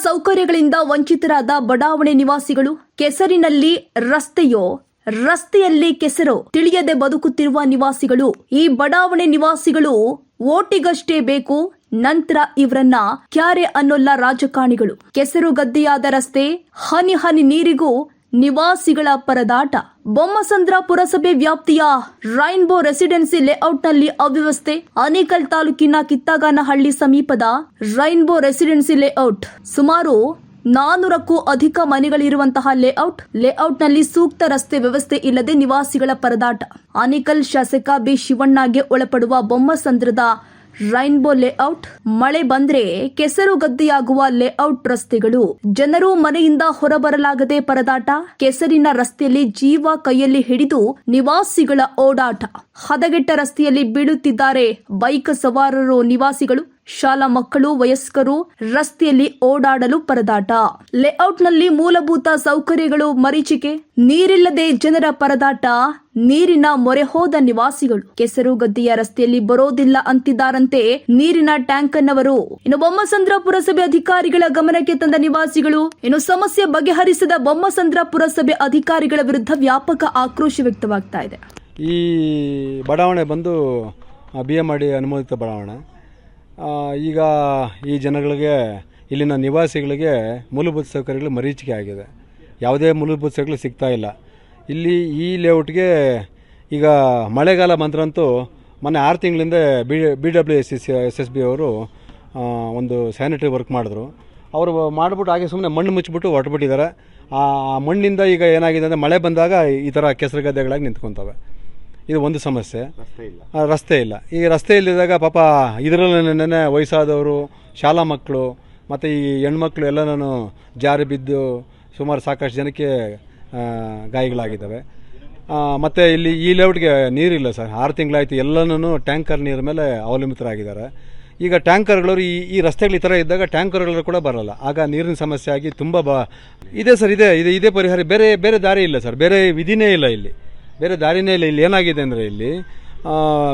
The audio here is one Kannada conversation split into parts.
ಸೌಕರ್ಯಗಳಿಂದ ವಂಚಿತರಾದ ಬಡಾವಣೆ ನಿವಾಸಿಗಳು. ಕೆಸರಿನಲ್ಲಿ ರಸ್ತೆಯೋ, ರಸ್ತೆಯಲ್ಲಿ ಕೆಸರೋ ತಿಳಿಯದೆ ಬದುಕುತ್ತಿರುವ ನಿವಾಸಿಗಳು. ಈ ಬಡಾವಣೆ ನಿವಾಸಿಗಳು ಓಟಿಗಷ್ಟೇ ಬೇಕು, ನಂತರ ಇವರನ್ನ ಕ್ಯಾರೆ ಅನ್ನೋಲ್ಲ ರಾಜಕಾರಣಿಗಳು. ಕೆಸರು ಗದ್ದೆಯಾದ ರಸ್ತೆ, ಹನಿ ಹನಿ ನೀರಿಗೂ ನಿವಾಸಿಗಳ ಪರದಾಟ. ಬೊಮ್ಮಸಂದ್ರ ಪುರಸಭೆ ವ್ಯಾಪ್ತಿಯ ರೈನ್ಬೋ ರೆಸಿಡೆನ್ಸಿ ಲೇಔಟ್ನಲ್ಲಿ ಅವ್ಯವಸ್ಥೆ. ಆನೇಕಲ್ ತಾಲೂಕಿನ ಕಿತ್ತಗಾನಹಳ್ಳಿ ಸಮೀಪದ ರೈನ್ಬೋ ರೆಸಿಡೆನ್ಸಿ ಲೇಔಟ್ ಸುಮಾರು 400ಕ್ಕೂ ಅಧಿಕ ಮನೆಗಳಿರುವಂತಹ ಲೇಔಟ್ನಲ್ಲಿ ಸೂಕ್ತ ರಸ್ತೆ ವ್ಯವಸ್ಥೆ ಇಲ್ಲದೆ ನಿವಾಸಿಗಳ ಪರದಾಟ. ಆನೇಕಲ್ ಶಾಸಕ ಬಿ ಶಿವಣ್ಣಗೆ ಒಳಪಡುವ ಬೊಮ್ಮಸಂದ್ರದ ರೈನ್ಬೋ ಲೇಔಟ್ ಮಳೆ ಬಂದ್ರೆ ಕೆಸರು ಗದ್ದೆಯಾಗುವ ಲೇಔಟ್ ರಸ್ತೆಗಳು. ಜನರು ಮನೆಯಿಂದ ಹೊರಬರಲಾಗದೆ ಪರದಾಟ. ಕೆಸರಿನ ರಸ್ತೆಯಲ್ಲಿ ಜೀವ ಕೈಯಲ್ಲಿ ಹಿಡಿದು ನಿವಾಸಿಗಳ ಓಡಾಟ. ಹದಗೆಟ್ಟ ರಸ್ತೆಯಲ್ಲಿ ಬೀಳುತ್ತಿದ್ದಾರೆ ಬೈಕ್ ಸವಾರರು. ನಿವಾಸಿಗಳು, ಶಾಲಾ ಮಕ್ಕಳು, ವಯಸ್ಕರು ರಸ್ತೆಯಲ್ಲಿ ಓಡಾಡಲು ಪರದಾಟ. ಲೇಔಟ್ನಲ್ಲಿ ಮೂಲಭೂತ ಸೌಕರ್ಯಗಳು ಮರೀಚಿಕೆ. ನೀರಿಲ್ಲದೆ ಜನರ ಪರದಾಟ. ನೀರಿನ ಮೊರೆ ಹೋದ ನಿವಾಸಿಗಳು. ಕೆಸರು ಗದ್ದೆಯ ರಸ್ತೆಯಲ್ಲಿ ಬರೋದಿಲ್ಲ ಅಂತಿದ್ದಾರಂತೆ ನೀರಿನ ಟ್ಯಾಂಕನ್ನವರು. ಇನ್ನು ಬೊಮ್ಮಸಂದ್ರ ಪುರಸಭೆ ಅಧಿಕಾರಿಗಳ ಗಮನಕ್ಕೆ ತಂದ ನಿವಾಸಿಗಳು. ಇನ್ನು ಸಮಸ್ಯೆ ಬಗೆಹರಿಸದ ಬೊಮ್ಮಸಂದ್ರ ಪುರಸಭೆ ಅಧಿಕಾರಿಗಳ ವಿರುದ್ಧ ವ್ಯಾಪಕ ಆಕ್ರೋಶ ವ್ಯಕ್ತವಾಗ್ತಾ ಇದೆ. ಈ ಬಡಾವಣೆ ಬಂದು BMRD ಅನುಮೋದಿತ ಬಡಾವಣೆ. ಈಗ ಈ ಜನಗಳಿಗೆ, ಇಲ್ಲಿನ ನಿವಾಸಿಗಳಿಗೆ ಮೂಲಭೂತ ಸೌಕರ್ಯಗಳು ಮರೀಚಿಕೆ ಆಗಿದೆ. ಯಾವುದೇ ಮೂಲಭೂತ ಸೌಕರ್ಯಗಳು ಸಿಗ್ತಾ ಇಲ್ಲ. ಇಲ್ಲಿ ಈ ಲೇಔಟ್ಗೆ ಈಗ ಮಳೆಗಾಲ ಬಂದ್ರಂತೂ ಮೊನ್ನೆ 6 ತಿಂಗಳಿಂದ BWSSB ಅವರು ಒಂದು ಸ್ಯಾನಿಟರಿ ವರ್ಕ್ ಮಾಡಿದ್ರು. ಅವರು ಮಾಡಿಬಿಟ್ಟು ಹಾಗೆ ಸುಮ್ಮನೆ ಮಣ್ಣು ಮುಚ್ಚಿಬಿಟ್ಟು ಹೊರಟುಬಿಟ್ಟಿದ್ದಾರೆ. ಆ ಮಣ್ಣಿಂದ ಈಗ ಏನಾಗಿದೆ ಅಂದರೆ ಮಳೆ ಬಂದಾಗ ಈ ಥರ ಕೆಸರು ಗದ್ದೆಗಳಾಗಿ ನಿಂತ್ಕೊತವೆ. ಇದು ಒಂದು ಸಮಸ್ಯೆ. ರಸ್ತೆ ಇಲ್ಲ. ಈ ರಸ್ತೆ ಇಲ್ಲದಾಗ ಪಾಪ ಇದರಲ್ಲೇನೆ ವಯಸ್ಸಾದವರು, ಶಾಲಾ ಮಕ್ಕಳು ಮತ್ತು ಈ ಹೆಣ್ಮಕ್ಳು ಎಲ್ಲನೂ ಜಾರಿ ಬಿದ್ದು ಸುಮಾರು ಸಾಕಷ್ಟು ಜನಕ್ಕೆ ಗಾಯಗಳಾಗಿದ್ದಾವೆ. ಮತ್ತು ಇಲ್ಲಿ ಈ ಲೇಔಟ್ಗೆ ನೀರಿಲ್ಲ ಸರ್. 6 ತಿಂಗಳಾಯಿತು. ಎಲ್ಲನೂ ಟ್ಯಾಂಕರ್ ನೀರ ಮೇಲೆ ಅವಲಂಬಿತರಾಗಿದ್ದಾರೆ. ಈಗ ಟ್ಯಾಂಕರ್ಗಳು ಈ ರಸ್ತೆಗಳು ಈ ಥರ ಇದ್ದಾಗ ಟ್ಯಾಂಕರ್ಗಳು ಕೂಡ ಬರೋಲ್ಲ. ಆಗ ನೀರಿನ ಸಮಸ್ಯೆ ಆಗಿ ತುಂಬ ಇದೆ ಸರ್. ಇದೇ ಪರಿಹಾರ. ಬೇರೆ ದಾರಿ ಇಲ್ಲ ಸರ್. ಬೇರೆ ವಿಧಿನೇ ಇಲ್ಲ ಇಲ್ಲಿ. ಬೇರೆ ದಾರಿನೇ ಇಲ್ಲ. ಇಲ್ಲಿ ಏನಾಗಿದೆ ಅಂದರೆ ಇಲ್ಲಿ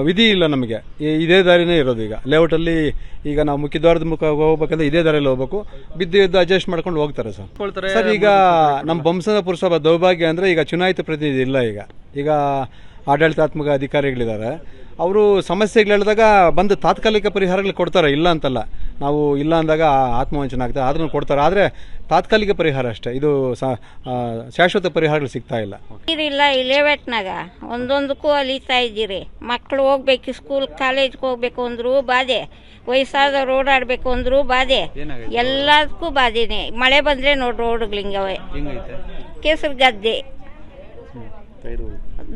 ವಿಧಿ ಇಲ್ಲ ನಮಗೆ. ಇದೇ ದಾರಿನೇ ಇರೋದು. ಈಗ ಲೇಔಟಲ್ಲಿ ಈಗ ನಾವು ಮುಖ್ಯದ್ವಾರದ ಮುಖ ಹೋಗ್ಬೇಕಂದ್ರೆ ಇದೇ ದಾರಿಯಲ್ಲಿ ಹೋಗ್ಬೇಕು. ಬಿದ್ದು ಅಡ್ಜಸ್ಟ್ ಮಾಡ್ಕೊಂಡು ಹೋಗ್ತಾರೆ ಸರ್. ಈಗ ನಮ್ಮ ಬೊಮ್ಮಸಂದ್ರ ಪುರಸಭಾ ದೌರ್ಭಾಗ್ಯ ಅಂದರೆ ಈಗ ಚುನಾಯಿತ ಪ್ರತಿನಿಧಿ ಇಲ್ಲ. ಈಗ ಆಡಳಿತಾತ್ಮಕ ಅಧಿಕಾರಿಗಳಿದ್ದಾರೆ. ಅವರು ಸಮಸ್ಯೆಗಳು ಹೇಳಿದಾಗ ಬಂದು ತಾತ್ಕಾಲಿಕ ಪರಿಹಾರಗಳು ಕೊಡ್ತಾರೆ, ಇಲ್ಲ ಅಂತಲ್ಲ. ನಾವು ಇಲ್ಲ ಅಂದಾಗ ಆತ್ಮವಂಚನೆ ಆಗ್ತದೆ, ಆದ್ರೂ ಕೊಡ್ತಾರೆ. ಆದರೆ ತಾತ್ಕಾಲಿಕ ಪರಿಹಾರ ಅಷ್ಟೇ. ಇದು ಶಾಶ್ವತ ಪರಿಹಾರಗಳು ಸಿಗ್ತಾ ಇಲ್ಲ. ನೀರಿಲ್ಲ. ಈ ಲೇಔಟ್ನಾಗ ಒಂದೊಂದಕ್ಕೂ ಅಲಿತಾ ಇದ್ದೀರಿ. ಮಕ್ಕಳು ಹೋಗ್ಬೇಕು, ಸ್ಕೂಲ್ ಕಾಲೇಜ್ಗೆ ಹೋಗ್ಬೇಕು ಅಂದ್ರು ಬಾಧೆ, ವಯಸ್ಸಾದವ್ರು ಓಡಾಡಬೇಕು ಅಂದ್ರು ಬಾಧೆ, ಎಲ್ಲದಕ್ಕೂ ಬಾಧೆನೆ. ಮಳೆ ಬಂದರೆ ನೋಡಿ ರೋಡ್ಗಳಿಂಗವೆ, ಕೆಸರು ಗದ್ದೆ.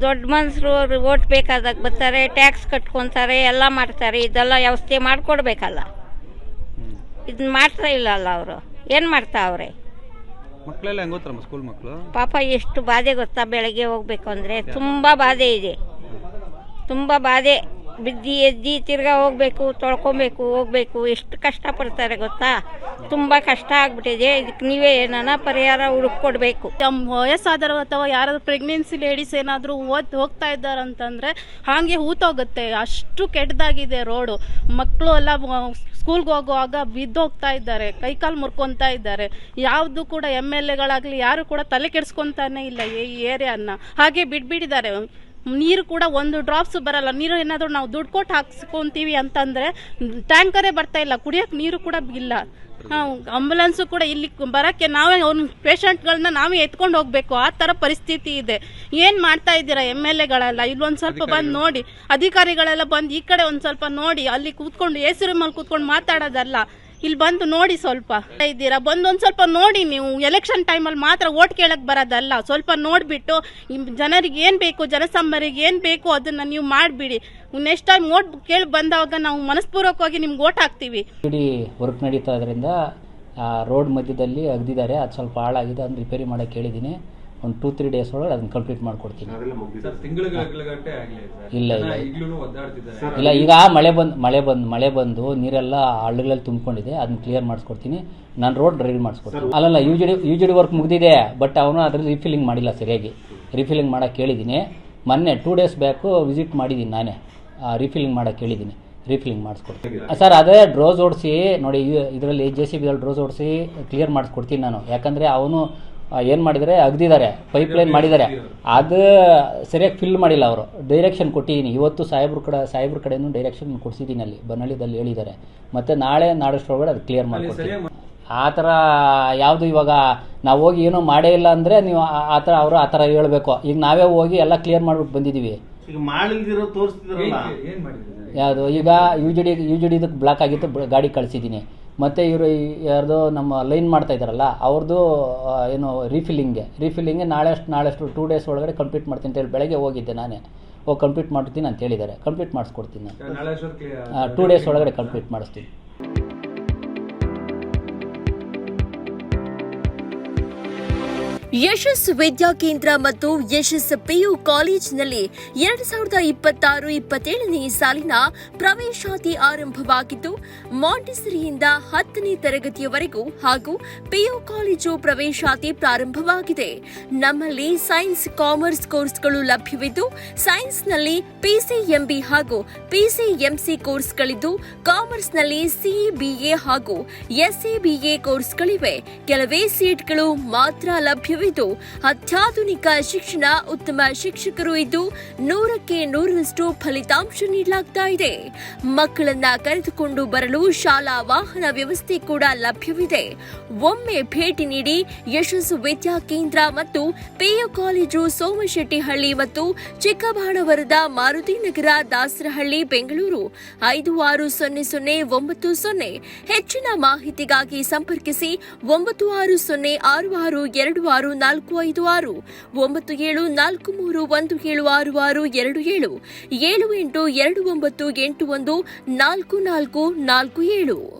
ದೊಡ್ಡ ಮನುಷ್ಯರು ಓಟ್ ಬೇಕಾದಾಗ ಬರ್ತಾರೆ, ಟ್ಯಾಕ್ಸ್ ಕಟ್ಕೊತಾರೆ, ಎಲ್ಲ ಮಾಡ್ತಾರೆ. ಇದೆಲ್ಲ ವ್ಯವಸ್ಥೆ ಮಾಡಿಕೊಡ್ಬೇಕಲ್ಲ. ಇದನ್ನ ಮಾಡ್ತಾ ಇಲ್ಲ ಅಲ್ಲ ಅವರು. ಏನು ಮಾಡ್ತಾ ಅವ್ರೆ? ಮಕ್ಕಳೆಲ್ಲ ಹೆಂಗೆ ಗೊತ್ತಮ್ಮ ಸ್ಕೂಲ್ ಮಕ್ಕಳು? ಪಾಪ ಎಷ್ಟು ಬಾಧೆ ಗೊತ್ತಾ. ಬೆಳಗ್ಗೆ ಹೋಗ್ಬೇಕು ಅಂದರೆ ತುಂಬ ಬಾಧೆ ಇದೆ. ತುಂಬ ಬಾಧೆ. ಬಿದ್ದು ಎದ್ದು ತಿರ್ಗಾ ಹೋಗ್ಬೇಕು, ತೊಳ್ಕೊಬೇಕು, ಹೋಗ್ಬೇಕು. ಎಷ್ಟು ಕಷ್ಟಪಡ್ತಾರೆ ಗೊತ್ತಾ. ತುಂಬ ಕಷ್ಟ ಆಗ್ಬಿಟ್ಟಿದೆ. ಇದಕ್ಕೆ ನೀವೇ ಏನಾನ ಪರಿಹಾರ ಹುಡುಕೊಡ್ಬೇಕು. ವಯಸ್ಸಾದರು ಅಥವಾ ಯಾರಾದ್ರೂ ಪ್ರೆಗ್ನೆನ್ಸಿ ಲೇಡೀಸ್ ಏನಾದರೂ ಹೋಗ್ತಾ ಇದ್ದಾರಂತಂದರೆ ಹಾಗೆ ಹೂತೋಗುತ್ತೆ. ಅಷ್ಟು ಕೆಟ್ಟದಾಗಿದೆ ರೋಡು. ಮಕ್ಕಳು ಎಲ್ಲ ಸ್ಕೂಲ್ಗೆ ಹೋಗುವಾಗ ಬಿದ್ದೋಗ್ತಾ ಇದ್ದಾರೆ, ಕೈಕಾಲು ಮುರ್ಕೊತಾ ಇದ್ದಾರೆ. ಯಾವುದು ಕೂಡ MLAಗಳಾಗಲಿ ಯಾರು ಕೂಡ ತಲೆ ಕೆಡಿಸ್ಕೊತಾನೆ ಇಲ್ಲ ಈ ಏರಿಯಾನ. ಹಾಗೆ ಬಿಟ್ಬಿಟ್ಟಿದ್ದಾರೆ. ನೀರು ಕೂಡ ಒಂದು ಡ್ರಾಪ್ಸ್ ಬರಲ್ಲ. ನೀರು ಏನಾದರೂ ನಾವು ದುಡ್ಡು ಕೊಟ್ಟು ಹಾಕ್ಸ್ಕೊಂತೀವಿ ಅಂತಂದರೆ ಟ್ಯಾಂಕರೇ ಬರ್ತಾ ಇಲ್ಲ. ಕುಡಿಯೋಕೆ ನೀರು ಕೂಡ ಇಲ್ಲ. ಆಂಬುಲೆನ್ಸು ಕೂಡ ಇಲ್ಲಿ ಬರೋಕ್ಕೆ ನಾವೇ ಅವ್ನ ಪೇಷಂಟ್ಗಳನ್ನ ನಾವೇ ಎತ್ಕೊಂಡು ಹೋಗ್ಬೇಕು. ಆ ಥರ ಪರಿಸ್ಥಿತಿ ಇದೆ. ಏನು ಮಾಡ್ತಾ ಇದ್ದೀರಾ MLAಗಳೆಲ್ಲ? ಇಲ್ಲೊಂದು ಸ್ವಲ್ಪ ಬಂದು ನೋಡಿ, ಅಧಿಕಾರಿಗಳೆಲ್ಲ ಬಂದು ಈ ಕಡೆ ಒಂದು ಸ್ವಲ್ಪ ನೋಡಿ. ಅಲ್ಲಿ ಕೂತ್ಕೊಂಡು AC ರೂಮಲ್ಲಿ ಕೂತ್ಕೊಂಡು ಮಾತಾಡೋದಲ್ಲ, ಇಲ್ಲಿ ಬಂದು ನೋಡಿ. ಸ್ವಲ್ಪ ಇದ್ದೀರಾ, ಬಂದೊಂದು ಸ್ವಲ್ಪ ನೋಡಿ. ನೀವು ಎಲೆಕ್ಷನ್ ಟೈಮಲ್ಲಿ ಮಾತ್ರ ಓಟ್ ಕೇಳಕ್ಕೆ ಬರೋದಲ್ಲ. ಸ್ವಲ್ಪ ನೋಡಿಬಿಟ್ಟು ಜನರಿಗೆ ಏನು ಬೇಕು, ಜನಸಾಮಾನ್ಯರಿಗೆ ಏನು ಬೇಕು ಅದನ್ನು ನೀವು ಮಾಡಿಬಿಡಿ. ನೆಕ್ಸ್ಟ್ ಟೈಮ್ ಓಟ್ ಕೇಳಿ ಬಂದಾಗ ನಾವು ಮನಸ್ಪೂರ್ವಕವಾಗಿ ನಿಮ್ಗೆ ಓಟ್ ಹಾಕ್ತೀವಿ. ವರ್ಕ್ ನಡೀತಾ ಇದರಿಂದ ರೋಡ್ ಮಧ್ಯದಲ್ಲಿ ಅಗ್ದಿದ್ದಾರೆ. ಅದು ಸ್ವಲ್ಪ ಹಾಳಾಗಿದೆ, ಅದನ್ನು ರಿಪೇರಿ ಮಾಡೋಕ್ಕೆ ಹೇಳಿದ್ದೀನಿ. ಒಂದು 2-3 ಡೇಸ್ ಒಳಗೆ ಅದನ್ನ ಕಂಪ್ಲೀಟ್ ಮಾಡ್ಕೊಡ್ತೀನಿ. ಇಲ್ಲ ಈಗ ಮಳೆ ಬಂದು ನೀರೆಲ್ಲ ಹಳ್ಳಗಳಲ್ಲಿ ತುಂಬಿಕೊಂಡಿದೆ. ಅದನ್ನ ಕ್ಲಿಯರ್ ಮಾಡಿಸ್ಕೊಡ್ತೀನಿ. ನಾನು ರೋಡ್ ರೆಡಿ ಮಾಡಿಸ್ಕೊಡ್ತೀನಿ. ಅಲ್ಲಲ್ಲ, UGD ವರ್ಕ್ ಮುಗಿದಿದೆ. ಬಟ್ ಅವನು ಅದ್ರಲ್ಲಿ ರೀಫಿಲ್ಲಿಂಗ್ ಮಾಡಿಲ್ಲ ಸರಿಯಾಗಿ. ರೀಫಿಲ್ಲಿಂಗ್ ಮಾಡೋಕ್ಕೆ ಹೇಳಿದ್ದೀನಿ. ಮೊನ್ನೆ 2 ಡೇಸ್ ಬ್ಯಾಕು ವಿಸಿಟ್ ಮಾಡಿದ್ದೀನಿ. ನಾನೇ ರೀಫಿಲ್ಲಿಂಗ್ ಮಾಡೋಕ್ಕೆ ಹೇಳಿದ್ದೀನಿ. ರೀಫಿಲಿಂಗ್ ಮಾಡಿಸ್ಕೊಡ್ತೀನಿ ಸರ್. ಅದೇ ಡ್ರೋಸ್ ಓಡಿಸಿ ನೋಡಿ, ಇದರಲ್ಲಿ JCB ಡ್ರೋಸ್ ಓಡಿಸಿ ಕ್ಲಿಯರ್ ಮಾಡಿಸ್ಕೊಡ್ತೀನಿ ನಾನು. ಯಾಕಂದರೆ ಅವನು ಏನು ಮಾಡಿದರೆ ಅಗ್ದಿದ್ದಾರೆ, ಪೈಪ್ಲೈನ್ ಮಾಡಿದ್ದಾರೆ, ಅದು ಸರಿಯಾಗಿ ಫಿಲ್ ಮಾಡಿಲ್ಲ ಅವರು. ಡೈರೆಕ್ಷನ್ ಕೊಟ್ಟಿದ್ದೀನಿ ಇವತ್ತು ಸಾಹೇಬ್ರ ಕಡೆಯೂ ಡೈರೆಕ್ಷನ್ ಕೊಡಿಸಿದ್ದೀನಿ, ಅಲ್ಲಿ ಬನ್ನಳ್ಳಿದಲ್ಲಿ ಹೇಳಿದ್ದಾರೆ. ಮತ್ತು ನಾಡಷ್ಟೊಳಗಡೆ ಅದು ಕ್ಲಿಯರ್ ಮಾಡಿಕೊಡ್ತೀನಿ. ಆ ಥರ ಯಾವುದು ಇವಾಗ ನಾವು ಹೋಗಿ ಏನೂ ಮಾಡೇ ಇಲ್ಲ ಅಂದರೆ ನೀವು ಆ ಥರ ಹೇಳಬೇಕು. ಈಗ ನಾವೇ ಹೋಗಿ ಎಲ್ಲ ಕ್ಲಿಯರ್ ಮಾಡಿಬಿಟ್ಟು ಬಂದಿದ್ದೀವಿ. ಯಾವುದು ಈಗ UGD ಬ್ಲಾಕ್ ಆಗಿತ್ತು, ಗಾಡಿ ಕಳಿಸಿದ್ದೀನಿ. ಮತ್ತು ಇವರು ಯಾರ್ದು ನಮ್ಮ ಲೈನ್ ಮಾಡ್ತಾ ಇದ್ದಾರಲ್ಲ ಅವ್ರದ್ದು ಏನು ರೀಫಿಲ್ಲಿಂಗ್ಗೆ ನಾಳೆಷ್ಟು 2 ಡೇಸ್ ಒಳಗಡೆ ಕಂಪ್ಲೀಟ್ ಮಾಡ್ತೀನಿ ಅಂತ ಹೇಳಿ ಬೆಳಗ್ಗೆ ಹೋಗಿದ್ದೆ ನಾನೇ. ಹೋಗಿ ಕಂಪ್ಲೀಟ್ ಮಾಡ್ತೀನಿ ಅಂತ ಹೇಳಿದ್ದಾರೆ. ಕಂಪ್ಲೀಟ್ ಮಾಡಿಸ್ಕೊಡ್ತೀನಿ ನಾನು. 2 ಡೇಸ್ ಒಳಗಡೆ ಕಂಪ್ಲೀಟ್ ಮಾಡಿಸ್ತೀನಿ. ಯಶಸ್ ವಿದ್ಯಾಕೇಂದ್ರ ಮತ್ತು ಯಶಸ್ PU ಕಾಲೇಜಿನಲ್ಲಿ 2026-27ನೇ ಸಾಲಿನ ಪ್ರವೇಶಾತಿ ಆರಂಭವಾಗಿದ್ದು, ಮಾಂಟೆಸರಿಯಿಂದ 10ನೇ ತರಗತಿಯವರೆಗೂ ಹಾಗೂ PU ಕಾಲೇಜು ಪ್ರವೇಶಾತಿ ಪ್ರಾರಂಭವಾಗಿದೆ. ನಮ್ಮಲ್ಲಿ ಸೈನ್ಸ್, ಕಾಮರ್ಸ್ ಕೋರ್ಸ್ಗಳು ಲಭ್ಯವಿದ್ದು, ಸೈನ್ಸ್ನಲ್ಲಿ PCMB ಹಾಗೂ PCMC ಕೋರ್ಸ್ಗಳಿದ್ದು, ಕಾಮರ್ಸ್ನಲ್ಲಿ CBA ಹಾಗೂ SABA ಕೋರ್ಸ್ಗಳಿವೆ. ಕೆಲವೇ ಸೀಟ್ಗಳು ಮಾತ್ರ ಲಭ್ಯವಿದ್ದು, ಅತ್ಯಾಧುನಿಕ ಶಿಕ್ಷಣ, ಉತ್ತಮ ಶಿಕ್ಷಕರು ಇದ್ದು 100ಕ್ಕೆ 100ರಷ್ಟು ಫಲಿತಾಂಶ ನೀಡಲಾಗ್ತಾ ಇದೆ. ಮಕ್ಕಳನ್ನ ಕರೆದುಕೊಂಡು ಬರಲು ಶಾಲಾ ವಾಹನ ವ್ಯವಸ್ಥೆ ಕೂಡ ಲಭ್ಯವಿದೆ. ಒಮ್ಮೆ ಭೇಟಿ ನೀಡಿ. ಯಶಸ್ಸು ವಿದ್ಯಾಕೇಂದ್ರ ಮತ್ತು PU ಕಾಲೇಜು ಸೋಮಶೆಟ್ಟಿಹಳ್ಳಿ ಮತ್ತು ಚಿಕ್ಕಬಾಣವರದ ಮಾರುತಿನಗರ, ದಾಸರಹಳ್ಳಿ, ಬೆಂಗಳೂರು 560090. ಹೆಚ್ಚಿನ ಮಾಹಿತಿಗಾಗಿ ಸಂಪರ್ಕಿಸಿ 9606626456 9743176627 7829814447.